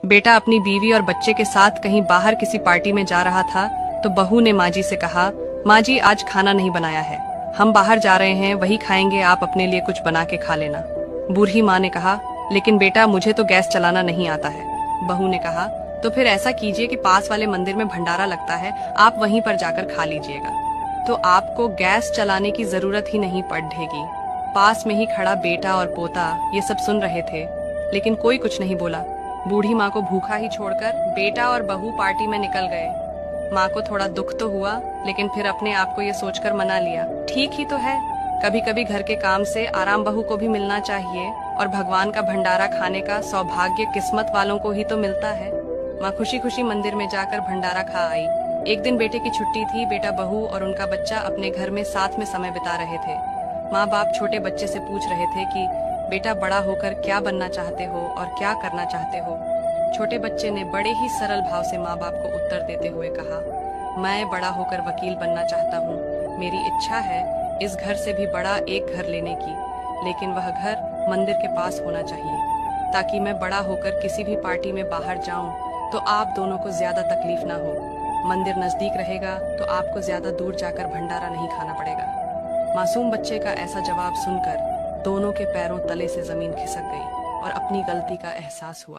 बेटा अपनी बीवी और बच्चे के साथ कहीं बाहर किसी पार्टी में जा रहा था तो बहू ने माँ जी से कहा, माँ जी आज खाना नहीं बनाया है, हम बाहर जा रहे हैं, वही खाएंगे, आप अपने लिए कुछ बना के खा लेना। बूढ़ी माँ ने कहा, लेकिन बेटा मुझे तो गैस चलाना नहीं आता है। बहू ने कहा, तो फिर ऐसा कीजिए कि पास वाले मंदिर में भंडारा लगता है, आप वहीं पर जाकर खा लीजिएगा, तो आपको गैस चलाने की जरूरत ही नहीं पड़ेगी। पास में ही खड़ा बेटा और पोता ये सब सुन रहे थे, लेकिन कोई कुछ नहीं बोला। बूढ़ी माँ को भूखा ही छोड़कर बेटा और बहू पार्टी में निकल गए। माँ को थोड़ा दुख तो हुआ, लेकिन फिर अपने आप को ये सोचकर मना लिया, ठीक ही तो है, कभी कभी घर के काम से आराम बहू को भी मिलना चाहिए, और भगवान का भंडारा खाने का सौभाग्य किस्मत वालों को ही तो मिलता है। माँ खुशी खुशी मंदिर में जाकर भंडारा खा आई। एक दिन बेटे की छुट्टी थी, बेटा बहू और उनका बच्चा अपने घर में साथ में समय बिता रहे थे। माँ बाप छोटे बच्चे से पूछ रहे थे कि बेटा बड़ा होकर क्या बनना चाहते हो और क्या करना चाहते हो। छोटे बच्चे ने बड़े ही सरल भाव से माँ बाप को उत्तर देते हुए कहा, मैं बड़ा होकर वकील बनना चाहता हूँ, मेरी इच्छा है इस घर से भी बड़ा एक घर लेने की, लेकिन वह घर मंदिर के पास होना चाहिए, ताकि मैं बड़ा होकर किसी भी पार्टी में बाहर जाऊं तो आप दोनों को ज्यादा तकलीफ ना हो। मंदिर नजदीक रहेगा तो आपको ज्यादा दूर जाकर भंडारा नहीं खाना पड़ेगा। मासूम बच्चे का ऐसा जवाब सुनकर दोनों के पैरों तले से जमीन खिसक गई और अपनी गलती का एहसास हुआ।